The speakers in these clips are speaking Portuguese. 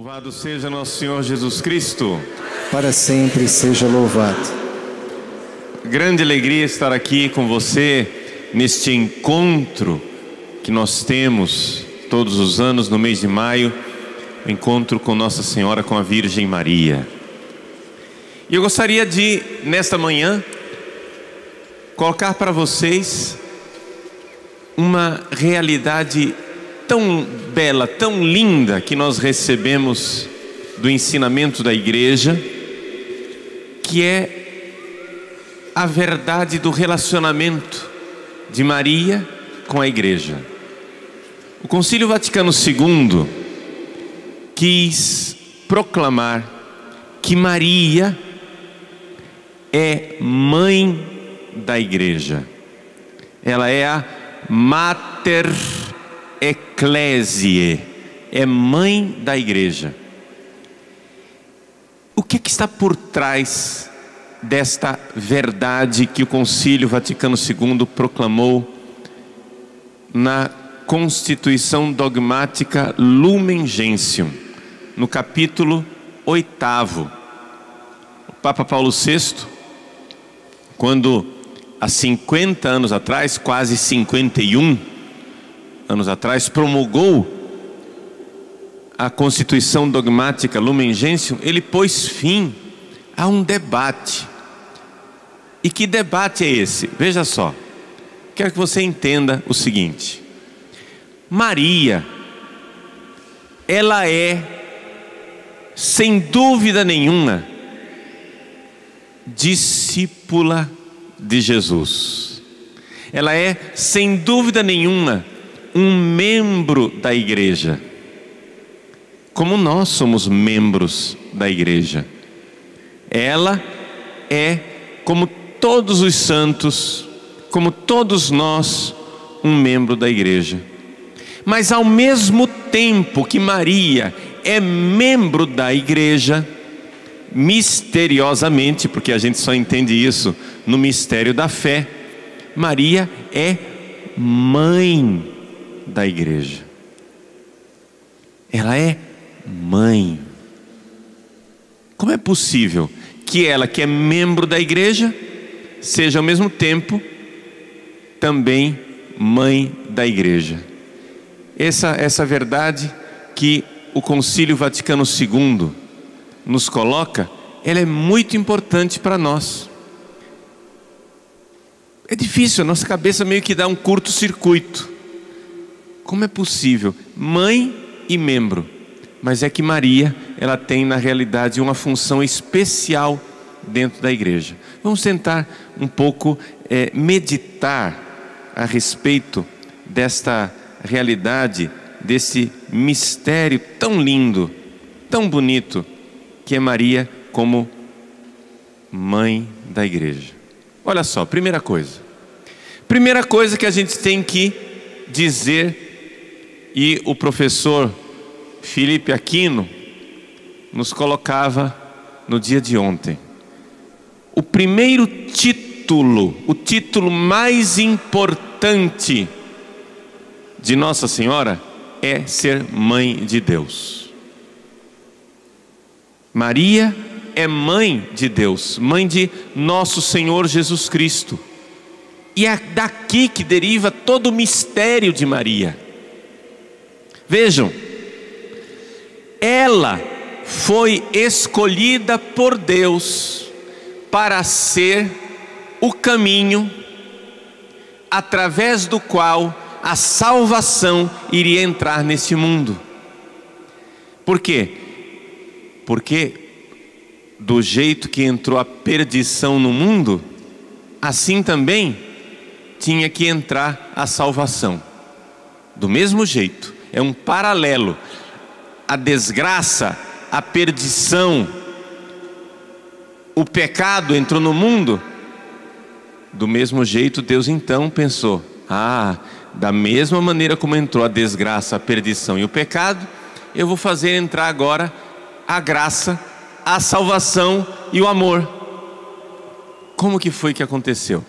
Louvado seja nosso Senhor Jesus Cristo. Para sempre seja louvado. Grande alegria estar aqui com você neste encontro que nós temos todos os anos no mês de maio, o encontro com Nossa Senhora, com a Virgem Maria. E eu gostaria de, nesta manhã, colocar para vocês uma realidade tão bela, tão linda que nós recebemos do ensinamento da igreja, que é a verdade do relacionamento de Maria com a igreja. O Concílio Vaticano II quis proclamar que Maria é mãe da igreja. Ela é a Mater Ecclesiae, é mãe da igreja. O que está por trás desta verdade que o Concílio Vaticano II proclamou na Constituição Dogmática Lumen Gentium, no capítulo 8º? O Papa Paulo VI, quando há 50 anos atrás, quase 51 anos atrás, promulgou a Constituição Dogmática Lumen Gentium, ele pôs fim a um debate. E que debate é esse? Veja só, quero que você entenda o seguinte: Maria, ela é, sem dúvida nenhuma, discípula de Jesus. Ela é, sem dúvida nenhuma, um membro da igreja, como nós somos membros da igreja. Ela é, como todos os santos, como todos nós, um membro da igreja. Mas ao mesmo tempo que Maria é membro da igreja, misteriosamente, porque a gente só entende isso no mistério da fé, Maria é mãe da igreja. Ela é mãe. Como é possível que ela, que é membro da igreja, seja ao mesmo tempo também mãe da igreja? Essa verdade que o Concílio Vaticano II nos coloca, ela é muito importante para nós. É difícil, a nossa cabeça meio que dá um curto-circuito. Como é possível? Mãe e membro. Mas é que Maria, ela tem na realidade uma função especial dentro da igreja. Vamos tentar um pouco meditar a respeito desta realidade, desse mistério tão lindo, tão bonito, que é Maria como mãe da igreja. Olha só, primeira coisa que a gente tem que dizer, e o professor Felipe Aquino nos colocava no dia de ontem: o primeiro título, o título mais importante de Nossa Senhora é ser mãe de Deus. Maria é mãe de Deus, mãe de nosso Senhor Jesus Cristo. E é daqui que deriva todo o mistério de Maria. Vejam, ela foi escolhida por Deus para ser o caminho através do qual a salvação iria entrar nesse mundo. Por quê? Porque do jeito que entrou a perdição no mundo, assim também tinha que entrar a salvação. Do mesmo jeito, é um paralelo. A desgraça, a perdição, o pecado entrou no mundo. Do mesmo jeito, Deus então pensou: da mesma maneira como entrou a desgraça, a perdição e o pecado, eu vou fazer entrar agora a graça, a salvação e o amor. Como que foi que aconteceu?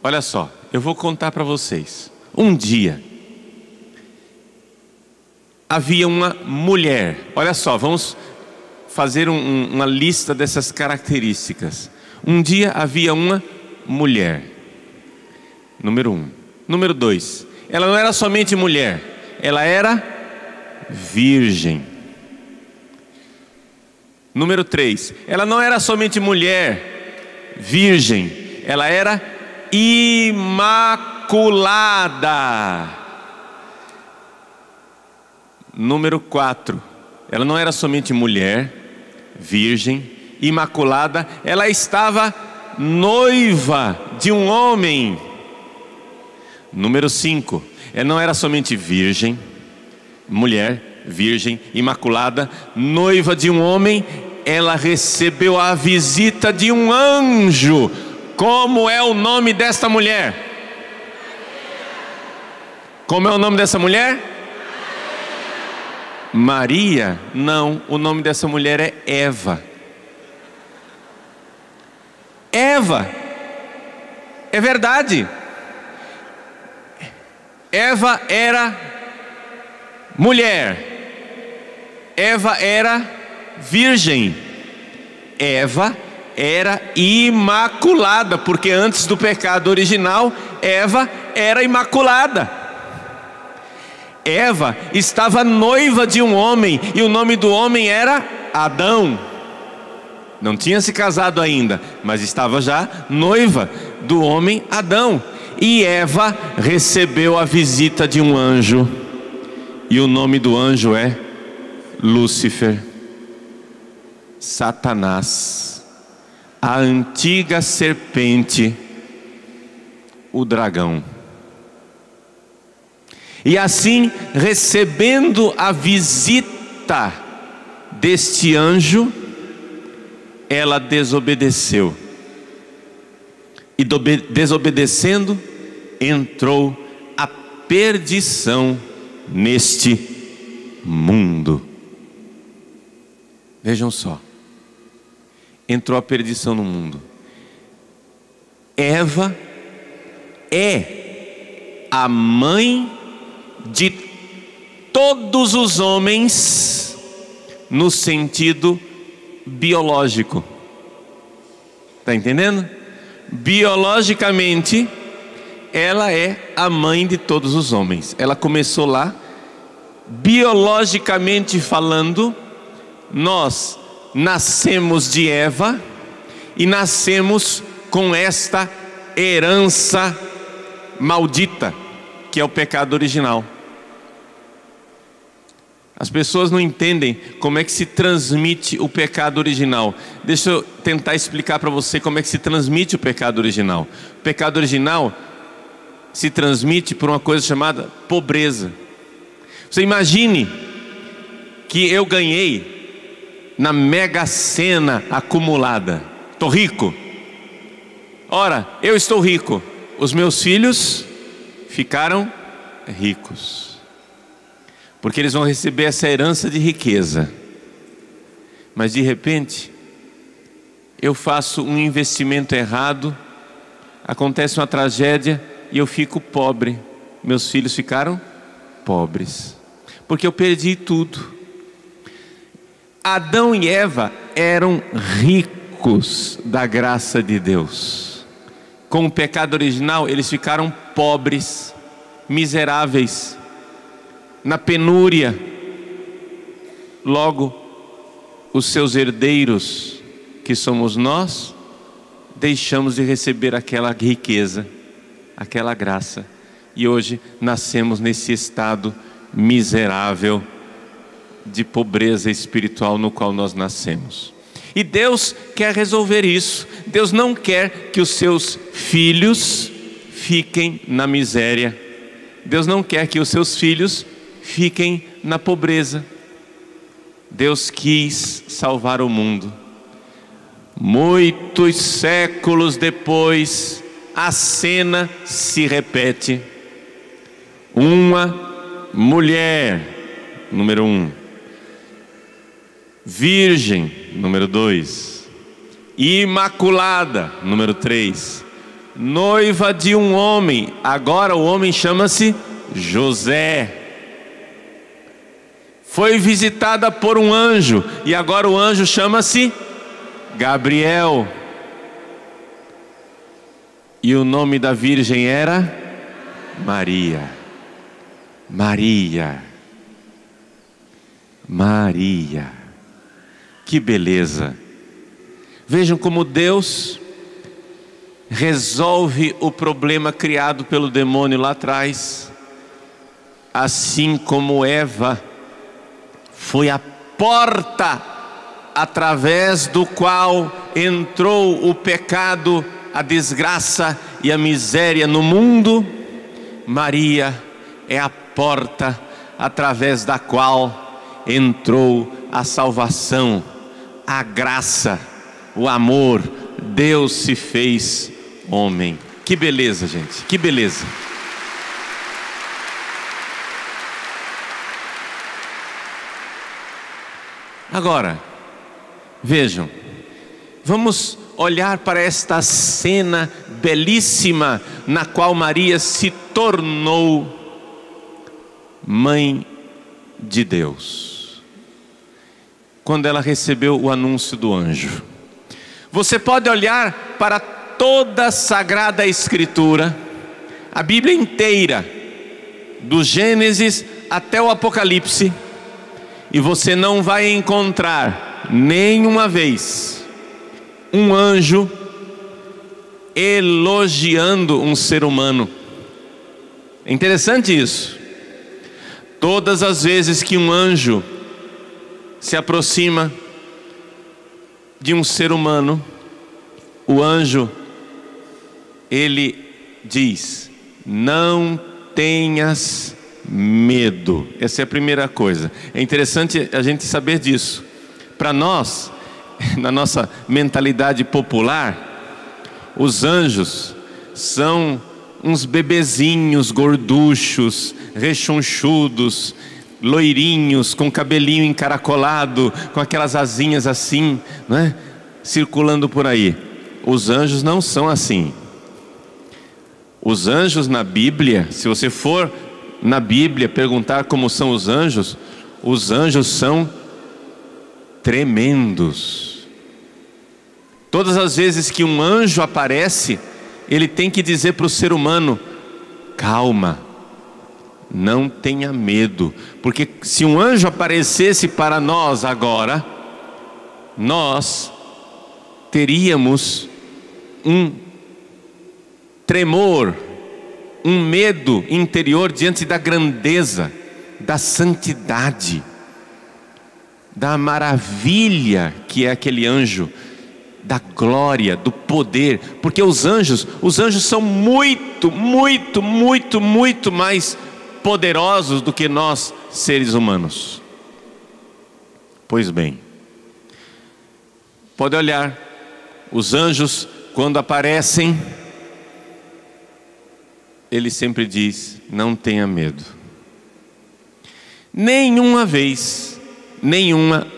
Olha só, eu vou contar para vocês. Um dia, havia uma mulher. Olha só, vamos fazer uma lista dessas características. Um dia havia uma mulher. Número 1. Número 2. Ela não era somente mulher, ela era virgem. Número 3. Ela não era somente mulher, virgem, ela era imaculada. Número 4. Ela não era somente mulher, virgem, imaculada, ela estava noiva de um homem. Número 5. Ela não era somente virgem, mulher, virgem, imaculada, noiva de um homem, ela recebeu a visita de um anjo. Como é o nome desta mulher? Como é o nome dessa mulher? Maria? Não, o nome dessa mulher é Eva. Eva, é verdade. Eva era mulher, Eva era virgem, Eva era imaculada, porque antes do pecado original, Eva era imaculada. Eva estava noiva de um homem, e o nome do homem era Adão. Não tinha se casado ainda, mas estava já noiva do homem Adão. E Eva recebeu a visita de um anjo, e o nome do anjo é Lúcifer, Satanás, a antiga serpente, o dragão. E assim, recebendo a visita deste anjo, ela desobedeceu. E desobedecendo, entrou a perdição neste mundo. Vejam só, entrou a perdição no mundo. Eva é a mãe de todos os homens no sentido biológico. Está entendendo? Biologicamente, ela é a mãe de todos os homens. Ela começou lá. Biologicamente falando, nós nascemos de Eva e nascemos com esta herança maldita, que é o pecado original. As pessoas não entendem como é que se transmite o pecado original. Deixa eu tentar explicar para você como é que se transmite o pecado original. O pecado original se transmite por uma coisa chamada pobreza. Você imagine que eu ganhei na Mega Sena acumulada. Estou rico. Ora, eu estou rico. Os meus filhos ficaram ricos, porque eles vão receber essa herança de riqueza. Mas de repente, eu faço um investimento errado, acontece uma tragédia e eu fico pobre. Meus filhos ficaram pobres, porque eu perdi tudo. Adão e Eva eram ricos da graça de Deus. Com o pecado original, eles ficaram pobres, miseráveis, na penúria. Logo, os seus herdeiros, que somos nós, deixamos de receber aquela riqueza, aquela graça, e hoje nascemos nesse estado miserável de pobreza espiritual no qual nós nascemos. E Deus quer resolver isso. Deus não quer que os seus filhos fiquem na miséria. Deus não quer que os seus filhos fiquem na pobreza. Deus quis salvar o mundo. Muitos séculos depois, a cena se repete. Uma mulher, número 1. Virgem, número 2. Imaculada, número 3. Noiva de um homem. Agora o homem chama-se José. foi visitada por um anjo, e agora o anjo chama-se Gabriel. E o nome da virgem era Maria. Maria. Maria. Que beleza. Vejam como Deus resolve o problema criado pelo demônio lá atrás, assim como Eva foi a porta através do qual entrou o pecado, a desgraça e a miséria no mundo. Maria é a porta através da qual entrou a salvação, a graça, o amor. Deus se fez homem. Que beleza, gente, que beleza. Agora, vejam, vamos olhar para esta cena belíssima na qual Maria se tornou mãe de Deus, quando ela recebeu o anúncio do anjo. Você pode olhar para toda a Sagrada Escritura, a Bíblia inteira, do Gênesis até o Apocalipse, e você não vai encontrar nenhuma vez um anjo elogiando um ser humano. É interessante isso. Todas as vezes que um anjo se aproxima de um ser humano, o anjo, ele diz: não tenhas medo. Essa é a primeira coisa. É interessante a gente saber disso. Para nós, na nossa mentalidade popular, os anjos são uns bebezinhos gorduchos, rechonchudos, loirinhos, com cabelinho encaracolado, com aquelas asinhas assim, não é? Circulando por aí. Os anjos não são assim. Os anjos na Bíblia, se você for na Bíblia perguntar como são os anjos são tremendos. Todas as vezes que um anjo aparece, ele tem que dizer para o ser humano: calma, não tenha medo, porque se um anjo aparecesse para nós agora, nós teríamos um tremor, um medo interior diante da grandeza, da santidade, da maravilha que é aquele anjo, da glória, do poder, porque os anjos são muito mais poderosos do que nós, seres humanos. Pois bem, pode olhar, os anjos quando aparecem, ele sempre diz: não tenha medo. Nenhuma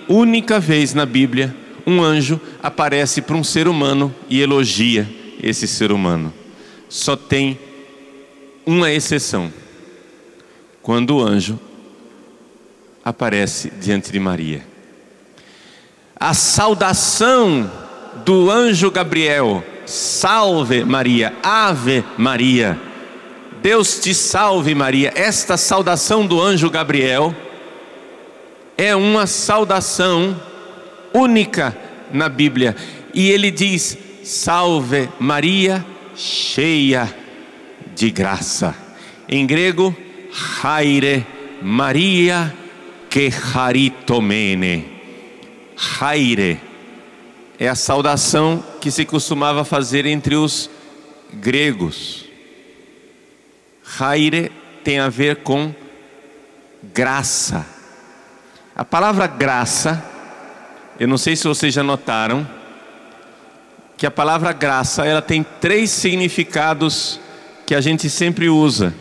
única vez na Bíblia um anjo aparece para um ser humano e elogia esse ser humano. Só tem uma exceção: quando o anjo aparece diante de Maria. A saudação do anjo Gabriel: salve Maria, Ave Maria, Deus te salve Maria. Esta saudação do anjo Gabriel é uma saudação única na Bíblia, e ele diz: salve Maria, cheia de graça. Em grego, Haire Maria que charitomene. Haire é a saudação que se costumava fazer entre os gregos. Haire tem a ver com graça. A palavra graça, eu não sei se vocês já notaram que a palavra graça, ela tem 3 significados que a gente sempre usa.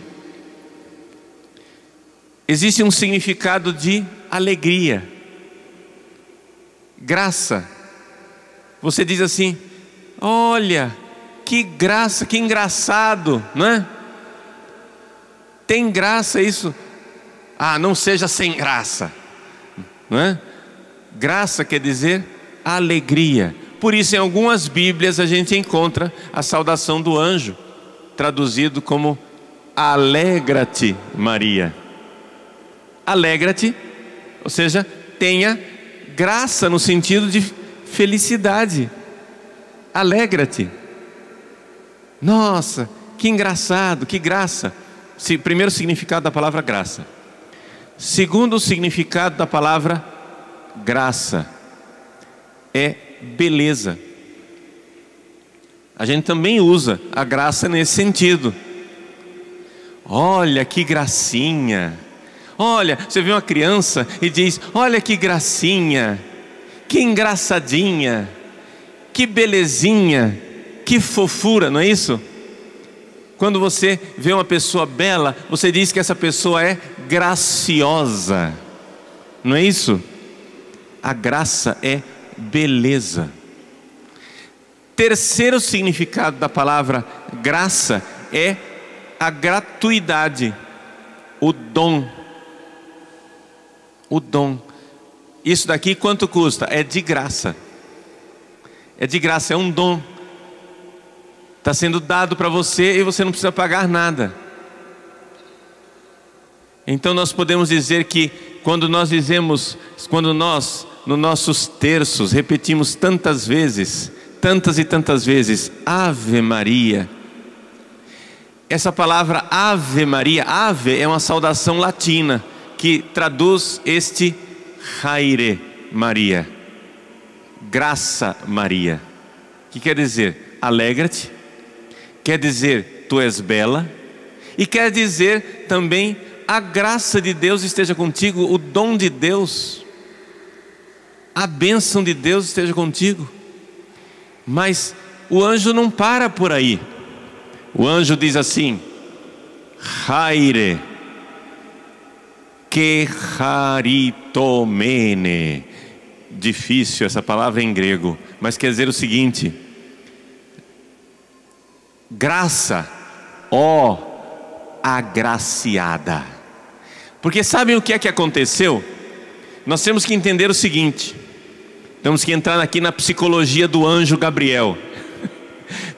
Existe um significado de alegria. Graça, você diz assim: olha, que graça, que engraçado, não é? Tem graça isso. Ah, não seja sem graça. não é? Graça quer dizer alegria. Por isso, em algumas Bíblias a gente encontra a saudação do anjo, traduzido como alegra-te, Maria. Alegra-te, ou seja, tenha graça no sentido de felicidade. Alegra-te. Nossa, que engraçado, que graça. Primeiro significado da palavra graça. Segundo significado da palavra graça é beleza. A gente também usa a graça nesse sentido. Olha que gracinha. Olha, você vê uma criança e diz: olha que gracinha, que engraçadinha, que belezinha, que fofura, não é isso? Quando você vê uma pessoa bela, você diz que essa pessoa é graciosa, não é isso? A graça é beleza. Terceiro significado da palavra graça é a gratuidade, o dom. O dom. Isso daqui quanto custa? É de graça. É de graça, é um dom. Está sendo dado para você e você não precisa pagar nada. Então nós podemos dizer que quando nós nos nossos terços, repetimos tantas e tantas vezes, Ave Maria. Essa palavra Ave Maria, ave é uma saudação latina, que traduz este Haire Maria, graça Maria, que quer dizer alegra-te, quer dizer tu és bela, e quer dizer também a graça de Deus esteja contigo, o dom de Deus, a bênção de Deus esteja contigo. Mas o anjo não para por aí. O anjo diz assim: Haire que haritomene. Difícil essa palavra em grego, mas quer dizer o seguinte: graça, ó agraciada. Porque sabem o que é que aconteceu? Nós temos que entender o seguinte. Temos que entrar aqui na psicologia do anjo Gabriel.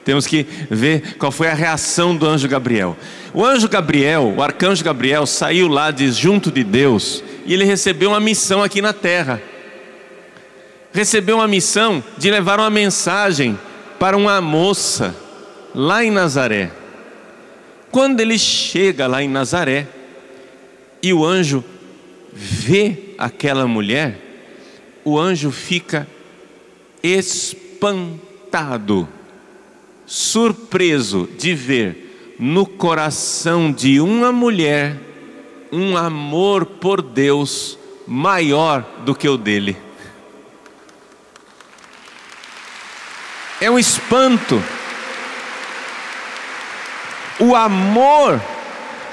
Temos que ver qual foi a reação do anjo Gabriel. O anjo Gabriel, o arcanjo Gabriel, saiu lá de junto de Deus e ele recebeu uma missão aqui na terra. Recebeu uma missão de levar uma mensagem para uma moça lá em Nazaré. Quando ele chega lá em Nazaré e o anjo vê aquela mulher, o anjo fica espantado, surpreso de ver no coração de uma mulher um amor por Deus maior do que o dele. É um espanto. O amor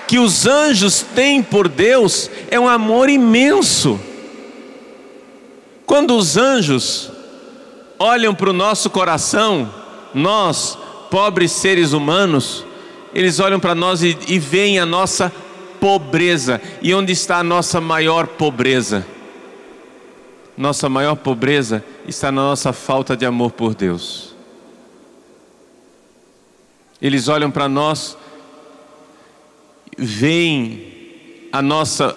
que os anjos têm por Deus é um amor imenso. Quando os anjos olham para o nosso coração, nós, pobres seres humanos, eles olham para nós e veem a nossa pobreza. E onde está a nossa maior pobreza? Nossa maior pobreza está na nossa falta de amor por Deus. Eles olham para nós, veem a nossa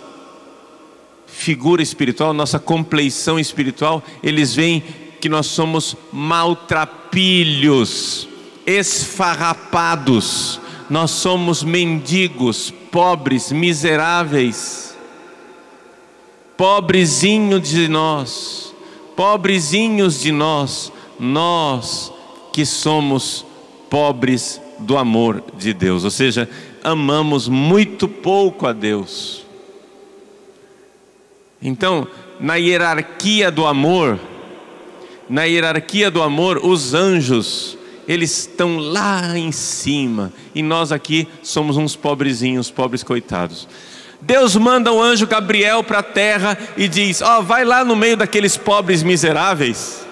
figura espiritual, nossa compleição espiritual, eles veem que nós somos maltrapilhos, esfarrapados, nós somos mendigos, pobres, miseráveis, pobrezinhos de nós, nós que somos pobres do amor de Deus, ou seja, amamos muito pouco a Deus. Então, na hierarquia do amor, os anjos, eles estão lá em cima, e nós aqui somos uns pobrezinhos, pobres coitados. Deus manda o anjo Gabriel para a terra e diz: vai lá no meio daqueles pobres miseráveis,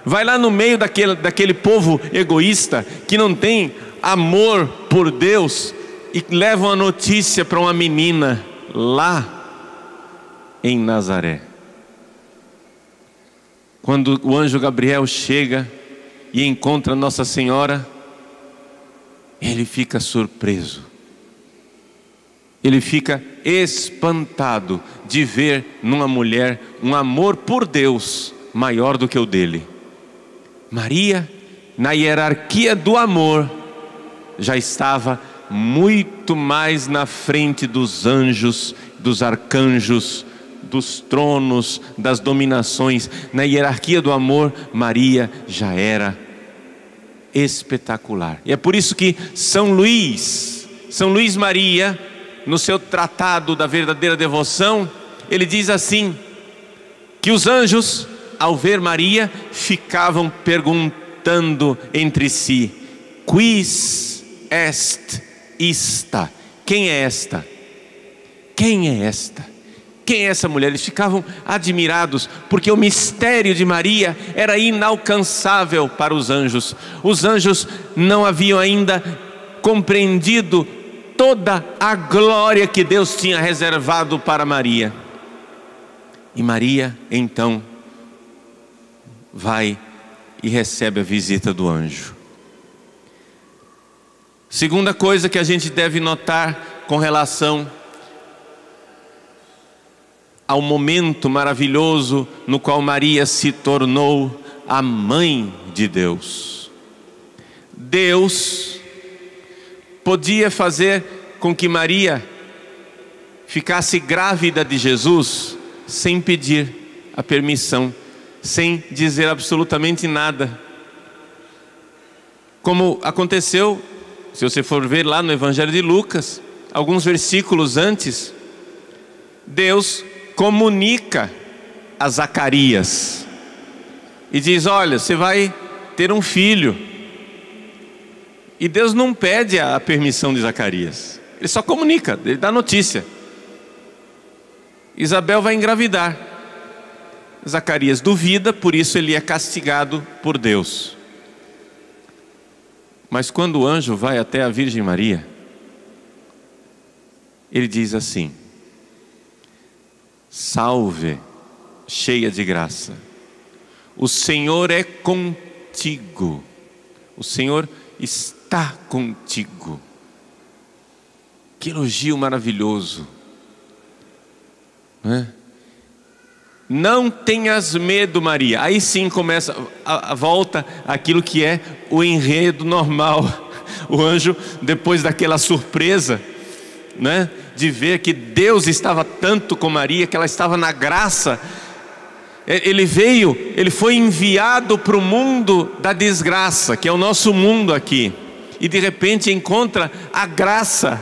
vai lá no meio daquele povo egoísta, que não tem amor por Deus, e leva uma notícia para uma menina lá em Nazaré. quando o anjo Gabriel chega e encontra Nossa Senhora, ele fica surpreso. Ele fica espantado de ver numa mulher um amor por Deus maior do que o dele. Maria, na hierarquia do amor, já estava muito mais na frente dos anjos, dos arcanjos, dos tronos, das dominações. Na hierarquia do amor, Maria já era espetacular. E é por isso que São Luís Maria, no seu tratado da verdadeira devoção, ele diz assim, que os anjos, ao ver Maria, ficavam perguntando entre si: quis est ista? Quem é esta? Quem é esta? Quem é essa mulher? Eles ficavam admirados, porque o mistério de Maria era inalcançável para os anjos. Os anjos não haviam ainda compreendido toda a glória que Deus tinha reservado para Maria. E Maria, então, vai e recebe a visita do anjo. Segunda coisa que a gente deve notar com relação ao momento maravilhoso no qual Maria se tornou a mãe de Deus. Deus podia fazer com que Maria ficasse grávida de Jesus sem pedir a permissão, sem dizer absolutamente nada. Como aconteceu, se você for ver lá no Evangelho de Lucas, alguns versículos antes, Deus comunica a Zacarias e diz: olha, você vai ter um filho. E Deus não pede a permissão de Zacarias, ele só comunica, ele dá notícia. Isabel vai engravidar. Zacarias duvida, por isso ele é castigado por Deus. Mas quando o anjo vai até a Virgem Maria, ele diz assim: salve, cheia de graça, o Senhor é contigo, o Senhor está contigo. Que elogio maravilhoso, não é? Não tenhas medo, Maria. Aí sim começa a volta aquilo que é o enredo normal. O anjo, depois daquela surpresa, né, de ver que Deus estava tanto com Maria, que ela estava na graça, ele foi enviado para o mundo da desgraça, que é o nosso mundo aqui, e de repente encontra a graça,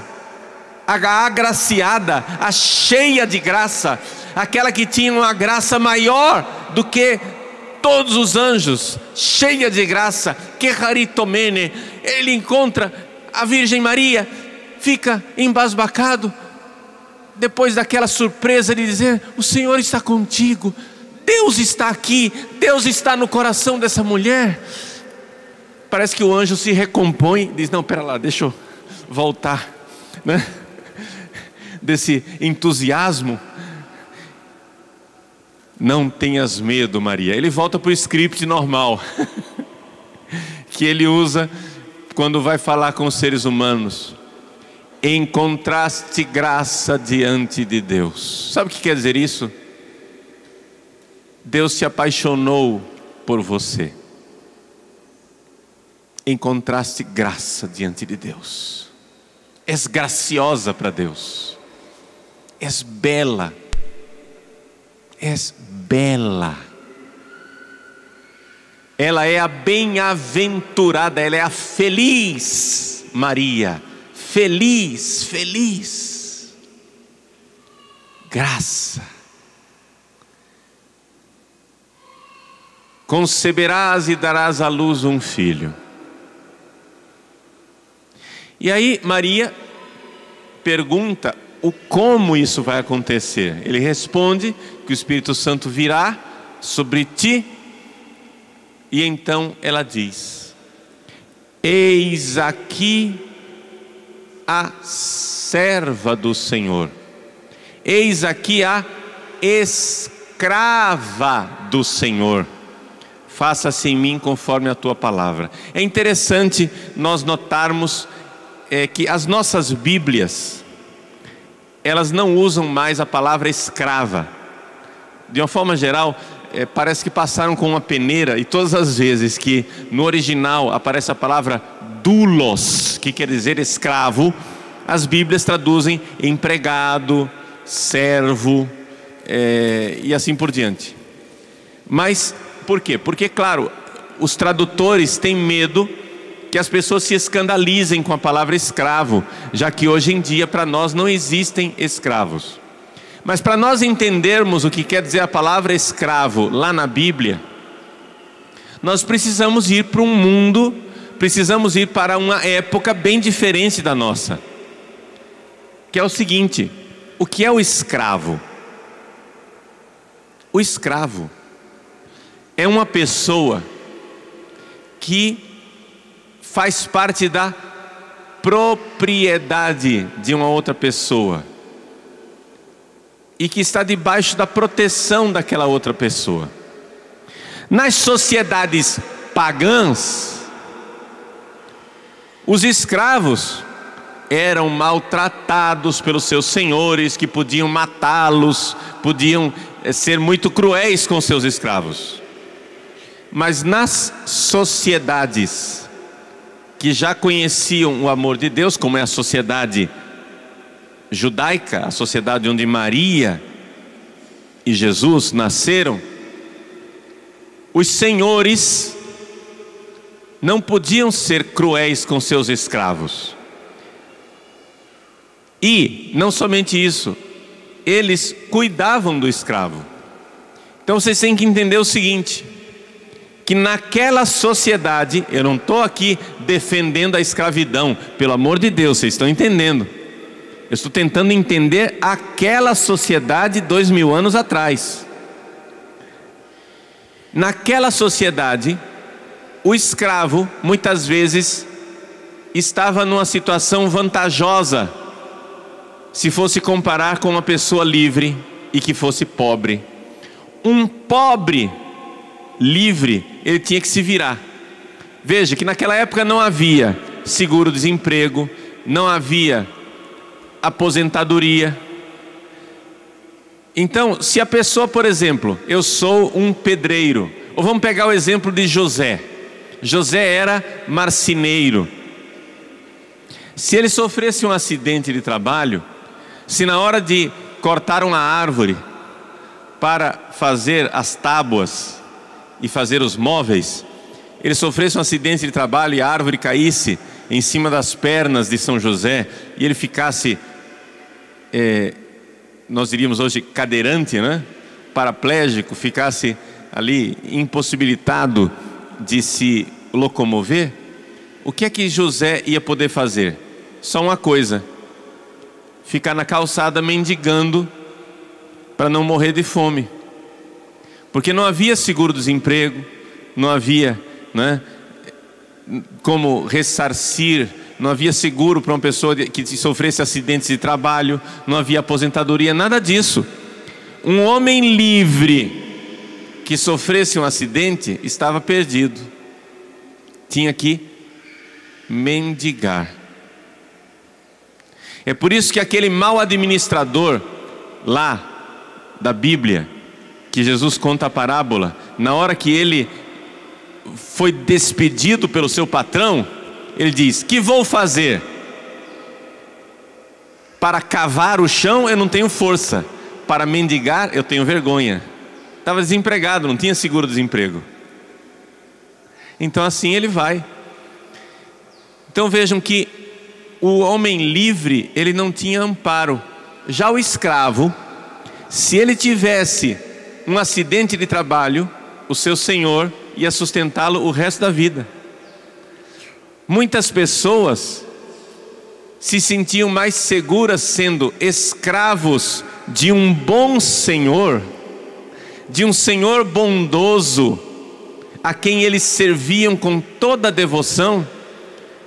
a agraciada, a cheia de graça, aquela que tinha uma graça maior do que todos os anjos, cheia de graça, que haritomene. Ele encontra a Virgem Maria, fica embasbacado, depois daquela surpresa de dizer: o Senhor está contigo, Deus está aqui, Deus está no coração dessa mulher. Parece que o anjo se recompõe, diz: não, pera lá, deixa eu voltar, né, desse entusiasmo. Não tenhas medo, Maria. Ele volta para o script normal que ele usa quando vai falar com os seres humanos. Encontraste graça diante de Deus. Sabe o que quer dizer isso? Deus se apaixonou por você. Encontraste graça diante de Deus. És graciosa para Deus. És bela. És bela. Ela é a bem-aventurada, ela é a feliz Maria. Feliz, feliz. Graça. Conceberás e darás à luz um filho. E aí Maria pergunta o como isso vai acontecer. Ele responde que o Espírito Santo virá sobre ti. E então ela diz: eis aqui a serva do Senhor, eis aqui a escrava do Senhor. faça-se em mim conforme a tua palavra. É interessante nós notarmos que as nossas Bíblias, elas não usam mais a palavra escrava. De uma forma geral, parece que passaram com uma peneira, e todas as vezes que no original aparece a palavra doulos, que quer dizer escravo, as Bíblias traduzem empregado, servo, e assim por diante. Mas por quê? Porque, claro, os tradutores têm medo que as pessoas se escandalizem com a palavra escravo, já que hoje em dia para nós não existem escravos. Mas para nós entendermos o que quer dizer a palavra escravo lá na Bíblia, nós precisamos ir para um mundo, precisamos ir para uma época bem diferente da nossa, que é o seguinte: o que é o escravo? O escravo é uma pessoa que faz parte da propriedade de uma outra pessoa e que está debaixo da proteção daquela outra pessoa. Nas sociedades pagãs, os escravos eram maltratados pelos seus senhores, que podiam matá-los, podiam ser muito cruéis com seus escravos. Mas nas sociedades que já conheciam o amor de Deus, como é a sociedade judaica, a sociedade onde Maria e Jesus nasceram, os senhores não podiam ser cruéis com seus escravos. E não somente isso, eles cuidavam do escravo. Então vocês têm que entender o seguinte: que naquela sociedade, eu não estou aqui defendendo a escravidão, pelo amor de Deus, vocês estão entendendo? Eu estou tentando entender aquela sociedade 2000 anos atrás. Naquela sociedade, o escravo muitas vezes estava numa situação vantajosa, se fosse comparar com uma pessoa livre e que fosse pobre. Um pobre livre, ele tinha que se virar. Veja que naquela época não havia seguro-desemprego, não havia aposentadoria. Então, se a pessoa, por exemplo, eu sou um pedreiro, ou vamos pegar o exemplo de José. José era marceneiro. Se ele sofresse um acidente de trabalho, se na hora de cortar uma árvore para fazer as tábuas e fazer os móveis, ele sofresse um acidente de trabalho e a árvore caísse em cima das pernas de São José e ele ficasse, nós diríamos hoje cadeirante, né? Paraplégico, ficasse ali impossibilitado de se locomover, o que é que José ia poder fazer? Só uma coisa: ficar na calçada mendigando para não morrer de fome. Porque não havia seguro-desemprego, não havia, né, como ressarcir, não havia seguro para uma pessoa que sofresse acidentes de trabalho, não havia aposentadoria, nada disso. Um homem livre que sofresse um acidente estava perdido, tinha que mendigar. É por isso que aquele mau administrador lá da Bíblia, que Jesus conta a parábola, na hora que ele foi despedido pelo seu patrão, ele diz: que vou fazer? Para cavar o chão eu não tenho força, para mendigar eu tenho vergonha. Estava desempregado, não tinha seguro-desemprego. Então assim ele vai. Então vejam que o homem livre, ele não tinha amparo. Já o escravo, se ele tivesse um acidente de trabalho, o seu senhor ia sustentá-lo o resto da vida. Muitas pessoas se sentiam mais seguras sendo escravos de um bom senhor, de um senhor bondoso, a quem eles serviam com toda a devoção.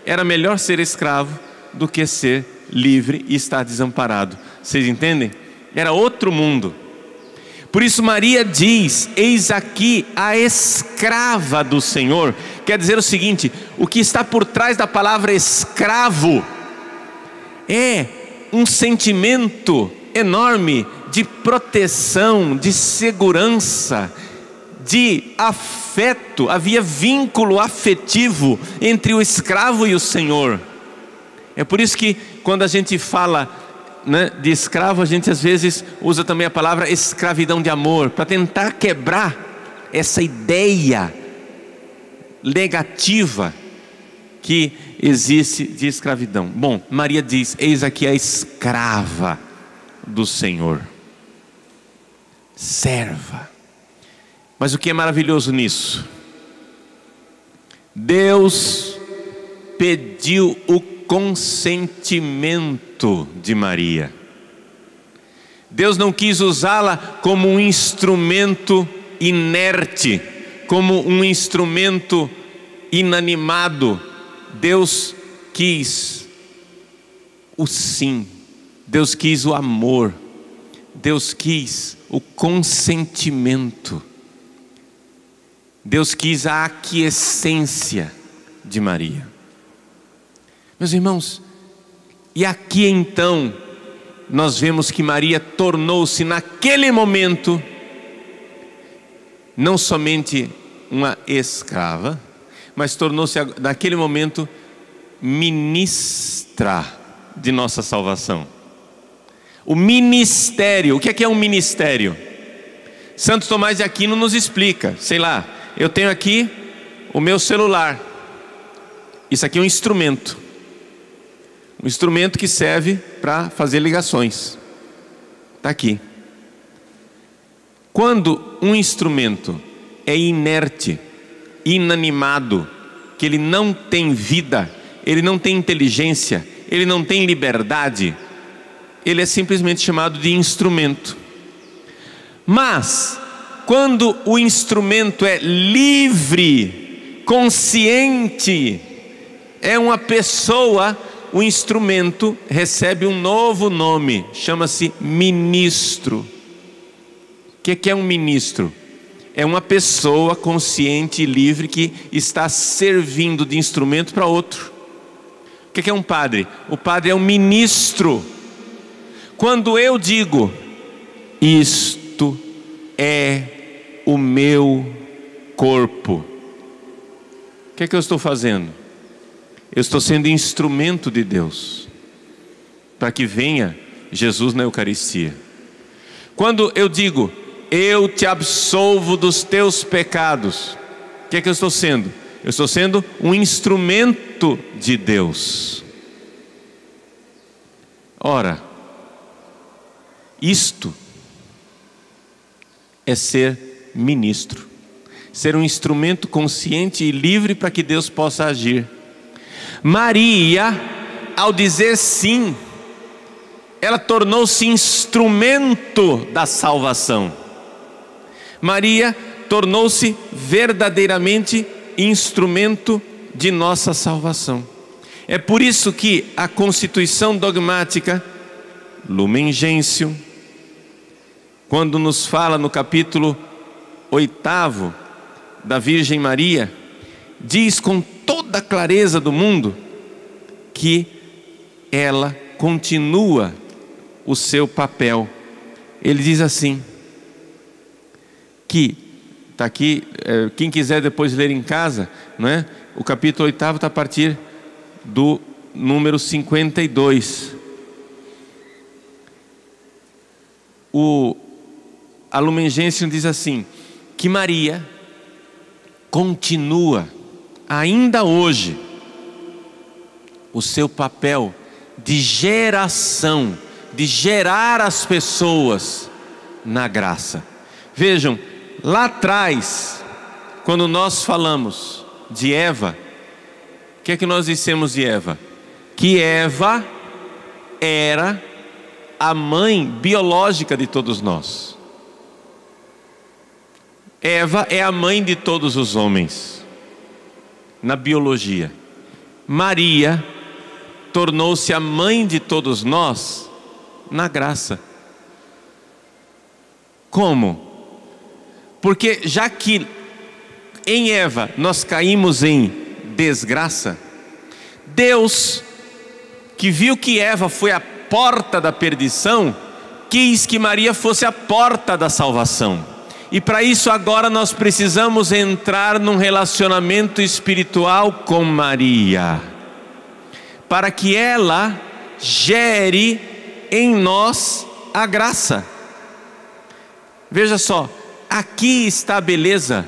Era melhor ser escravo do que ser livre e estar desamparado. Vocês entendem? Era outro mundo. Por isso Maria diz: eis aqui a escrava do Senhor. Quer dizer o seguinte: o que está por trás da palavra escravo é um sentimento enorme de proteção, de segurança, de afeto. Havia vínculo afetivo entre o escravo e o Senhor. É por isso que quando a gente fala, né, de escravo, a gente às vezes usa também a palavra escravidão de amor, para tentar quebrar essa ideia negativa que existe de escravidão. Bom, Maria diz: eis aqui a escrava do Senhor, serva. Mas o que é maravilhoso nisso? Deus pediu o consentimento de Maria. Deus não quis usá-la como um instrumento inerte, como um instrumento inanimado. Deus quis o sim, Deus quis o amor, Deus quis o consentimento, Deus quis a aquiescência de Maria. Meus irmãos, e aqui então nós vemos que Maria tornou-se naquele momento não somente uma escrava, mas tornou-se naquele momento ministra de nossa salvação. O ministério, o que é um ministério? Santo Tomás de Aquino nos explica. Sei lá, eu tenho aqui o meu celular. Isso aqui é um instrumento. Um instrumento que serve para fazer ligações. Está aqui. Quando um instrumento é inerte, inanimado, que ele não tem vida, ele não tem inteligência, ele não tem liberdade, ele é simplesmente chamado de instrumento. Mas quando o instrumento é livre, consciente, é uma pessoa, o instrumento recebe um novo nome, chama-se ministro. O que é um ministro? É uma pessoa consciente e livre que está servindo de instrumento para outro. O que é um padre? O padre é um ministro. Quando eu digo: isto é o meu corpo, o que eu estou fazendo? Eu estou sendo instrumento de Deus para que venha Jesus na Eucaristia. Quando eu digo: eu te absolvo dos teus pecados, o que eu estou sendo? Eu estou sendo um instrumento de Deus. Ora, isto é ser ministro, ser um instrumento consciente e livre para que Deus possa agir. Maria, ao dizer sim, ela tornou-se instrumento da salvação. Maria tornou-se verdadeiramente instrumento de nossa salvação. É por isso que a constituição dogmática Lumen Gentium, quando nos fala no capítulo 8º da Virgem Maria, diz com toda a clareza do mundo que ela continua o seu papel. Ele diz assim, que está aqui, quem quiser depois ler em casa, não é? O capítulo 8º está a partir do número 52. A Lumen Gentium diz assim, que Maria continua ainda hoje o seu papel de geração, de gerar as pessoas na graça. Vejam, lá atrás, quando nós falamos de Eva, o que é que nós dissemos de Eva? Que Eva era a mãe biológica de todos nós. Eva é a mãe de todos os homens na biologia. Maria tornou-se a mãe de todos nós na graça. Como? Porque já que em Eva nós caímos em desgraça, Deus, que viu que Eva foi a porta da perdição, quis que Maria fosse a porta da salvação. E para isso agora nós precisamos entrar num relacionamento espiritual com Maria, para que ela gere em nós a graça. Veja só, aqui está a beleza.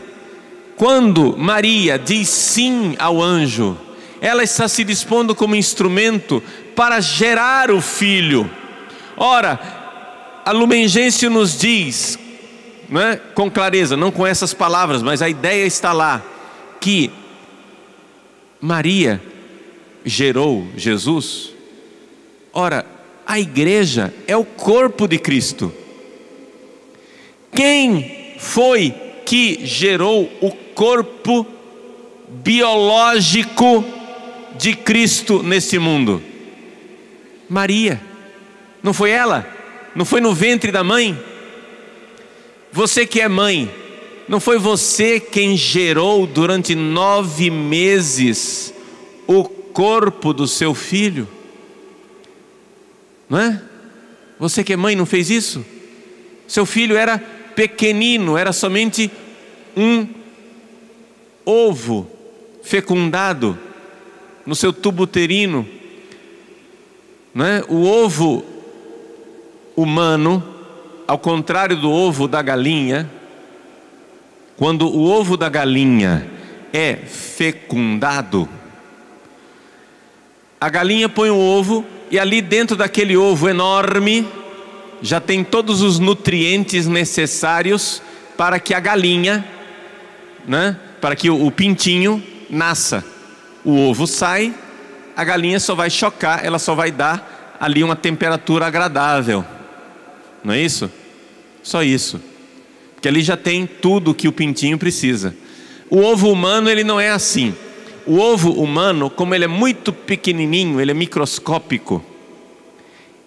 Quando Maria diz sim ao anjo, ela está se dispondo como instrumento para gerar o filho. Ora, a Lumen Gentium nos diz, com clareza, não com essas palavras, mas a ideia está lá, que Maria gerou Jesus. Ora, a igreja é o corpo de Cristo. Quem foi que gerou o corpo biológico de Cristo nesse mundo? Maria. Não foi ela? Não foi no ventre da mãe? Você que é mãe, não foi você quem gerou durante 9 meses o corpo do seu filho? Não é? Você que é mãe não fez isso? Seu filho era pequenino, era somente um ovo fecundado no seu tubo uterino, não é? O ovo humano, ao contrário do ovo da galinha, quando o ovo da galinha é fecundado, a galinha põe um ovo e ali dentro daquele ovo enorme já tem todos os nutrientes necessários para que a galinha, para que o pintinho nasça. O ovo sai, a galinha só vai chocar, ela só vai dar ali uma temperatura agradável. Não é isso? Só isso. Porque ali já tem tudo que o pintinho precisa. O ovo humano, ele não é assim. O ovo humano, como ele é muito pequenininho, ele é microscópico,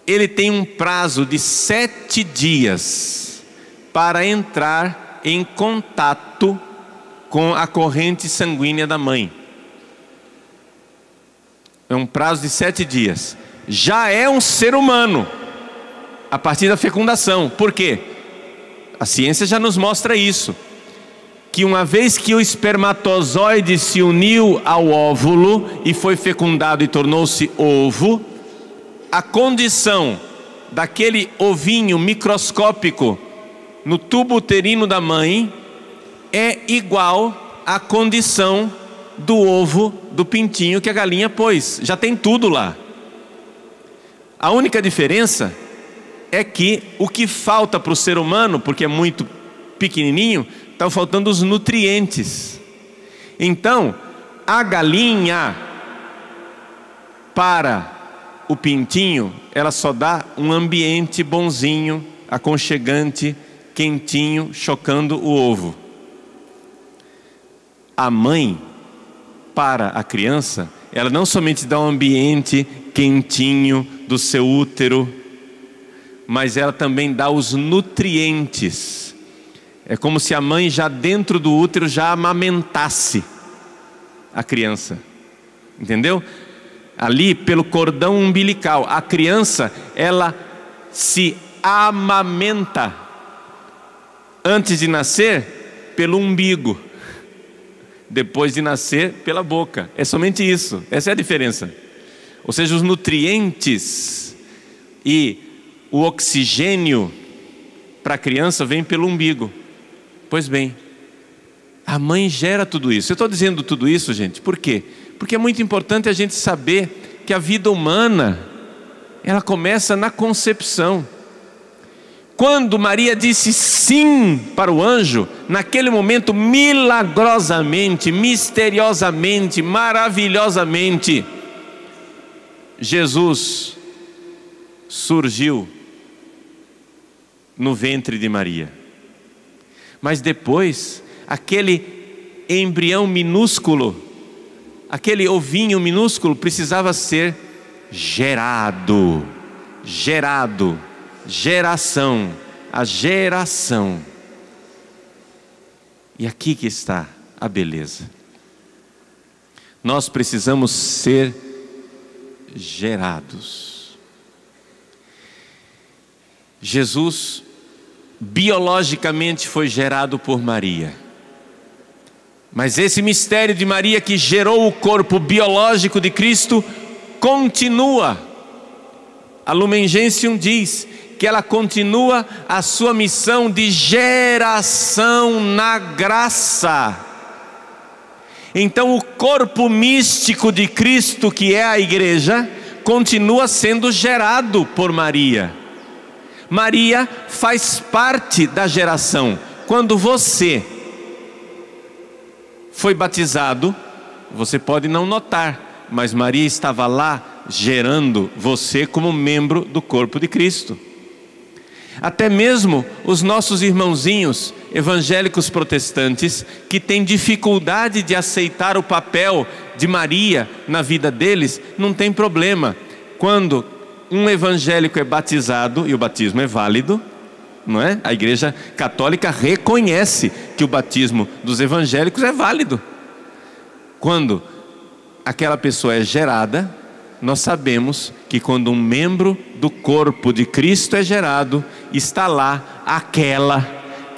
ele tem um prazo de 7 dias para entrar em contato com a corrente sanguínea da mãe. É um prazo de 7 dias. Já é um ser humano a partir da fecundação. Por quê? A ciência já nos mostra isso, que uma vez que o espermatozoide se uniu ao óvulo e foi fecundado e tornou-se ovo, a condição daquele ovinho microscópico no tubo uterino da mãe é igual à condição do ovo do pintinho que a galinha pôs. Já tem tudo lá. A única diferença é que o que falta para o ser humano, porque é muito pequenininho, estão faltando os nutrientes. Então, a galinha, para o pintinho, ela só dá um ambiente bonzinho, aconchegante, quentinho, chocando o ovo. A mãe, para a criança, ela não somente dá um ambiente quentinho do seu útero, mas ela também dá os nutrientes. É como se a mãe já dentro do útero já amamentasse a criança. Entendeu? Ali pelo cordão umbilical, a criança, ela se amamenta antes de nascer pelo umbigo, depois de nascer pela boca. É somente isso, essa é a diferença. Ou seja, os nutrientes e o oxigênio para a criança vem pelo umbigo. Pois bem, a mãe gera tudo isso. Eu estou dizendo tudo isso, gente, por quê? Porque é muito importante a gente saber que a vida humana, ela começa na concepção. Quando Maria disse sim para o anjo, naquele momento, milagrosamente, misteriosamente, maravilhosamente, Jesus surgiu no ventre de Maria. Mas depois, aquele embrião minúsculo, aquele ovinho minúsculo precisava ser gerado, geração. a geração. E aqui que está a beleza. Nós precisamos ser gerados. Jesus biologicamente foi gerado por Maria. Mas esse mistério de Maria que gerou o corpo biológico de Cristo continua. A Lumen Gentium diz que ela continua a sua missão de geração na graça. Então o corpo místico de Cristo, que é a igreja, continua sendo gerado por Maria. Maria faz parte da geração. Quando você foi batizado, você pode não notar, mas Maria estava lá gerando você como membro do corpo de Cristo. Até mesmo os nossos irmãozinhos evangélicos protestantes, que têm dificuldade de aceitar o papel de Maria na vida deles, não tem problema. Quando um evangélico é batizado, e o batismo é válido, não é? A Igreja Católica reconhece que o batismo dos evangélicos é válido. Quando aquela pessoa é gerada, nós sabemos que quando um membro do corpo de Cristo é gerado, está lá aquela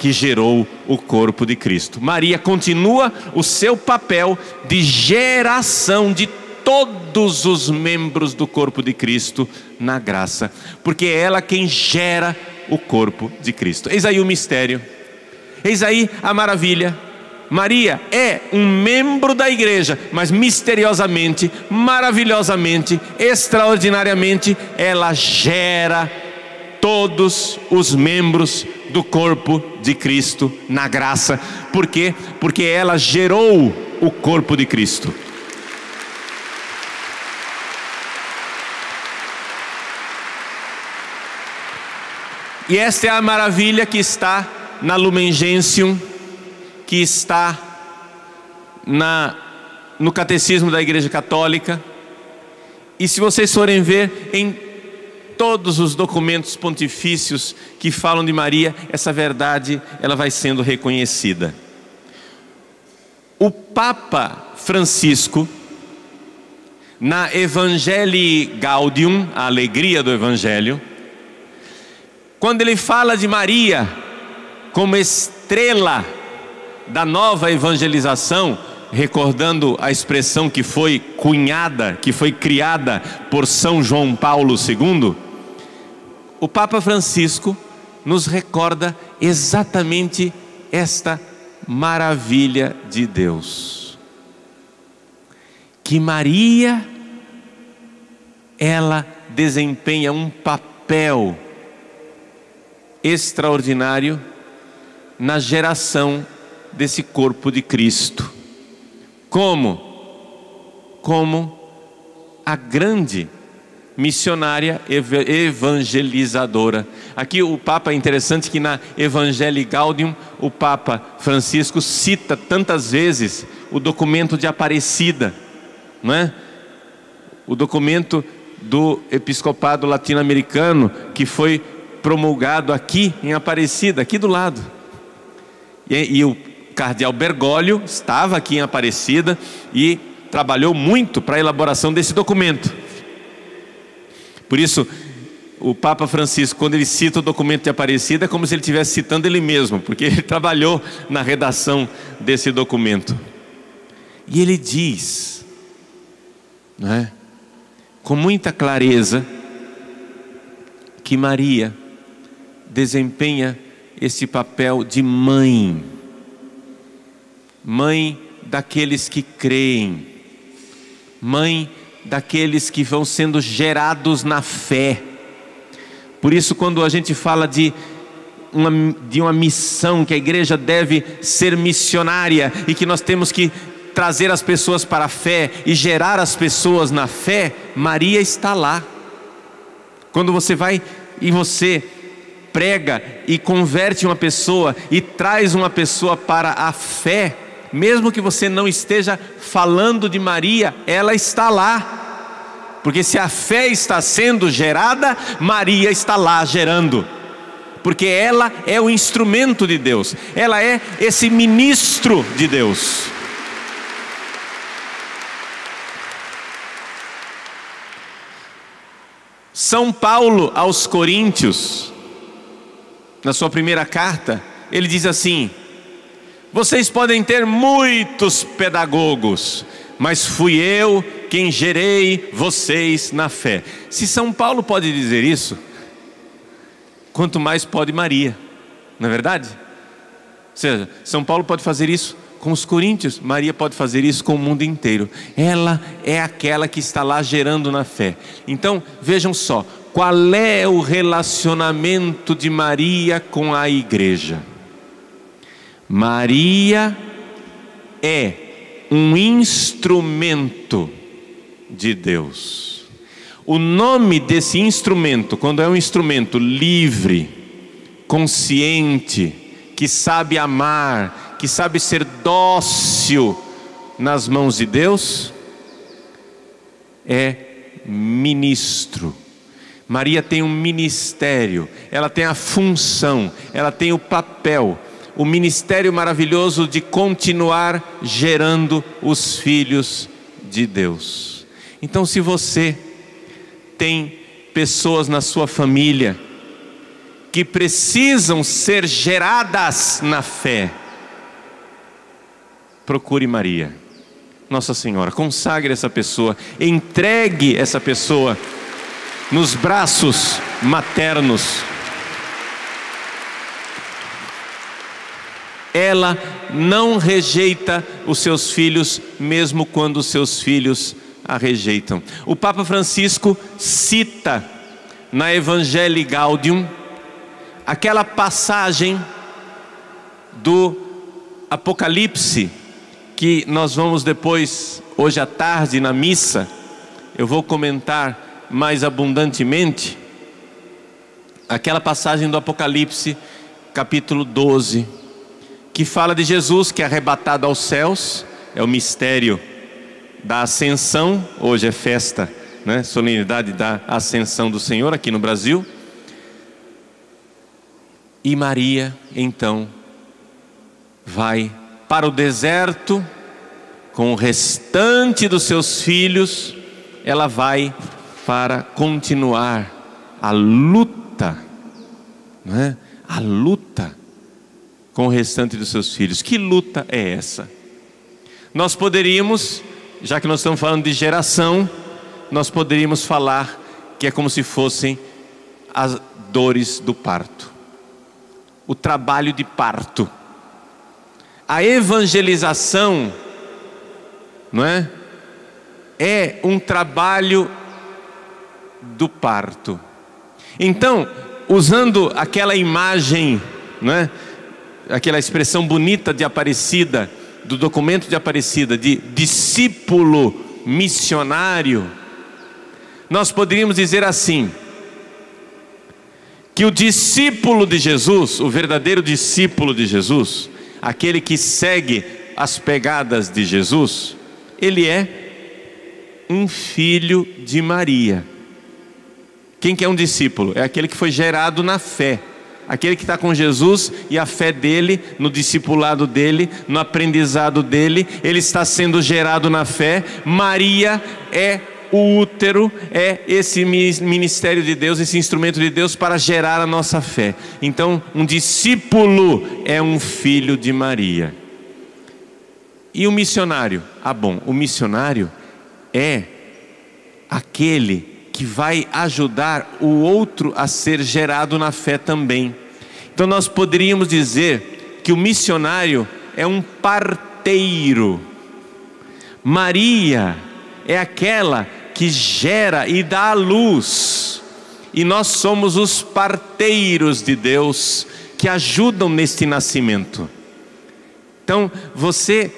que gerou o corpo de Cristo. Maria continua o seu papel de geração de todos os membros do corpo de Cristo na graça, porque é ela quem gera o corpo de Cristo. Eis aí o mistério, eis aí a maravilha. Maria é um membro da igreja, mas misteriosamente, maravilhosamente, extraordinariamente, ela gera todos os membros do corpo de Cristo na graça. Por quê? Porque ela gerou o corpo de Cristo. E esta é a maravilha que está na Lumen Gentium, que está no Catecismo da Igreja Católica. E se vocês forem ver em todos os documentos pontifícios que falam de Maria, essa verdade ela vai sendo reconhecida. O Papa Francisco, na Evangelii Gaudium, a alegria do Evangelho, quando ele fala de Maria como estrela da nova evangelização, recordando a expressão que foi cunhada, que foi criada por São João Paulo II, o Papa Francisco nos recorda exatamente esta maravilha de Deus, que Maria, ela desempenha um papel extraordinário na geração desse corpo de Cristo. Como a grande missionária evangelizadora. Aqui o Papa, é interessante que na Evangelii Gaudium o Papa Francisco cita tantas vezes o documento de Aparecida, não é? O documento do episcopado latino-americano que foi promulgado aqui em Aparecida, aqui do lado. E o cardeal Bergoglio estava aqui em Aparecida e trabalhou muito para a elaboração desse documento. Por isso, o Papa Francisco, quando ele cita o documento de Aparecida, é como se ele estivesse citando ele mesmo, porque ele trabalhou na redação desse documento. E ele diz, não é, com muita clareza, que Maria desempenha esse papel de mãe, mãe daqueles que creem, mãe daqueles que vão sendo gerados na fé. Por isso, quando a gente fala de uma missão, que a igreja deve ser missionária e que nós temos que trazer as pessoas para a fé e gerar as pessoas na fé, Maria está lá. Quando você vai e você prega e converte uma pessoa e traz uma pessoa para a fé, mesmo que você não esteja falando de Maria, ela está lá. Porque se a fé está sendo gerada, Maria está lá gerando. porque ela é o instrumento de Deus, ela é esse ministro de Deus. São Paulo aos Coríntios, na sua primeira carta, ele diz assim: vocês podem ter muitos pedagogos, mas fui eu quem gerei vocês na fé. Se São Paulo pode dizer isso, quanto mais pode Maria, não é verdade? Ou seja, São Paulo pode fazer isso com os coríntios, Maria pode fazer isso com o mundo inteiro. Ela é aquela que está lá gerando na fé. Então vejam só, qual é o relacionamento de Maria com a igreja? Maria é um instrumento de Deus. O nome desse instrumento, quando é um instrumento livre, consciente, que sabe amar, que sabe ser dócil nas mãos de Deus, é ministro. Maria tem um ministério, ela tem a função, ela tem o papel, o ministério maravilhoso de continuar gerando os filhos de Deus. Então, se você tem pessoas na sua família que precisam ser geradas na fé, procure Maria, Nossa Senhora, consagre essa pessoa, entregue essa pessoa nos braços maternos. Ela não rejeita os seus filhos, mesmo quando os seus filhos a rejeitam. O Papa Francisco cita na Evangelii Gaudium aquela passagem do Apocalipse, que nós vamos depois, hoje à tarde na missa, eu vou comentar mais abundantemente, aquela passagem do Apocalipse, capítulo 12, que fala de Jesus que é arrebatado aos céus, é o mistério da ascensão, hoje é festa, né? Solenidade da ascensão do Senhor aqui no Brasil. E Maria então vai para o deserto com o restante dos seus filhos, ela vai para continuar a luta, não é? A luta com o restante dos seus filhos. Que luta é essa? Nós poderíamos, já que nós estamos falando de geração, nós poderíamos falar que é como se fossem as dores do parto, o trabalho de parto. A evangelização, não é? É um trabalho do parto. Então, usando aquela imagem, não é? Aquela expressão bonita de Aparecida, do documento de Aparecida, de discípulo missionário, nós poderíamos dizer assim, que o discípulo de Jesus, o verdadeiro discípulo de Jesus, aquele que segue as pegadas de Jesus, ele é um filho de Maria. Quem que é um discípulo? É aquele que foi gerado na fé, aquele que está com Jesus e a fé dele, no discipulado dele, no aprendizado dele, ele está sendo gerado na fé. Maria é o útero, é esse ministério de Deus, esse instrumento de Deus para gerar a nossa fé. Então, um discípulo é um filho de Maria. E o missionário? Ah, bom, o missionário é aquele que vai ajudar o outro a ser gerado na fé também. Então nós poderíamos dizer que o missionário é um parteiro. Maria é aquela que gera e dá a luz, e nós somos os parteiros de Deus que ajudam neste nascimento. Então você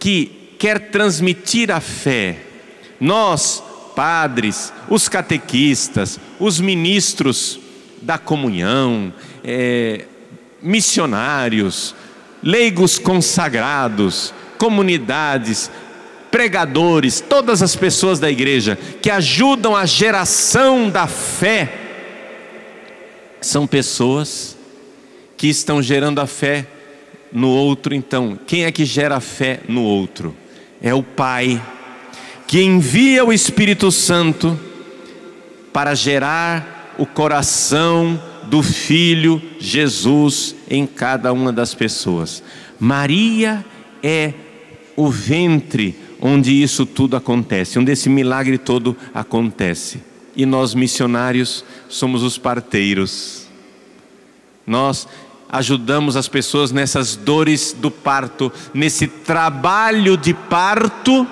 que quer transmitir a fé, nós padres, os catequistas, os ministros da comunhão, missionários, leigos consagrados, comunidades, pregadores, todas as pessoas da igreja que ajudam a geração da fé, são pessoas que estão gerando a fé no outro. Então, quem é que gera a fé no outro? É o Pai, que envia o Espírito Santo para gerar o coração do Filho Jesus em cada uma das pessoas. Maria é o ventre onde isso tudo acontece, onde esse milagre todo acontece. E nós, missionários, somos os parteiros. Nós ajudamos as pessoas nessas dores do parto, nesse trabalho de parto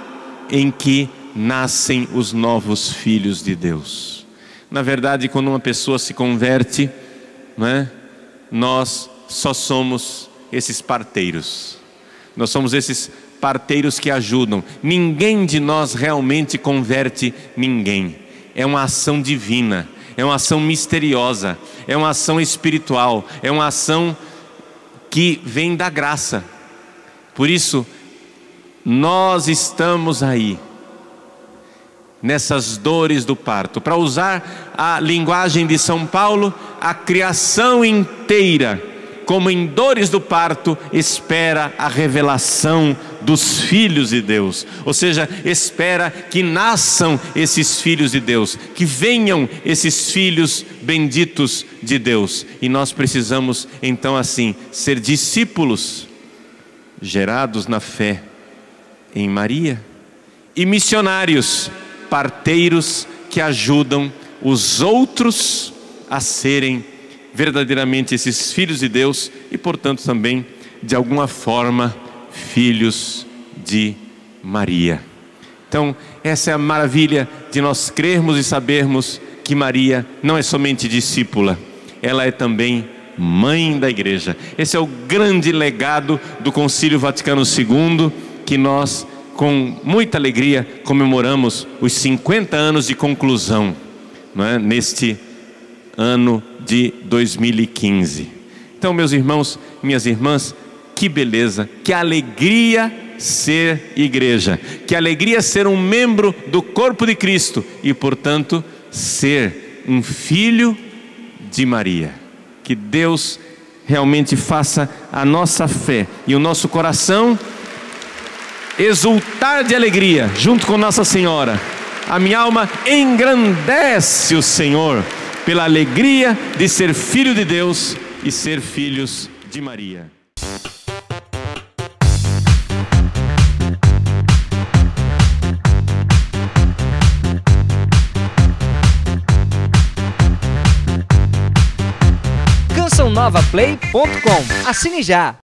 em que nascem os novos filhos de Deus. Na verdade, quando uma pessoa se converte, nós só somos esses parteiros. Nós somos esses parteiros que ajudam. Ninguém de nós realmente converte ninguém. É uma ação divina, é uma ação misteriosa, é uma ação espiritual, é uma ação que vem da graça. Por isso, nós estamos aí, nessas dores do parto. Para usar a linguagem de São Paulo, a criação inteira, como em dores do parto, espera a revelação dos filhos de Deus. Ou seja, espera que nasçam esses filhos de Deus, que venham esses filhos benditos de Deus. E nós precisamos então assim ser discípulos gerados na fé em Maria e missionários, parteiros que ajudam os outros a serem verdadeiramente esses filhos de Deus e, portanto, também, de alguma forma, filhos de Maria. Então, essa é a maravilha de nós crermos e sabermos que Maria não é somente discípula, ela é também mãe da igreja. Esse é o grande legado do Concílio Vaticano II, que nós, com muita alegria, comemoramos os 50 anos de conclusão, neste ano de 2015. Então, meus irmãos, minhas irmãs, que beleza, que alegria ser igreja, que alegria ser um membro do corpo de Cristo e, portanto, ser um filho de Maria. Que Deus realmente faça a nossa fé e o nosso coração exultar de alegria junto com Nossa Senhora. A minha alma engrandece o Senhor pela alegria de ser filho de Deus e ser filhos de Maria. CançãoNovaPlay.com. Assine já!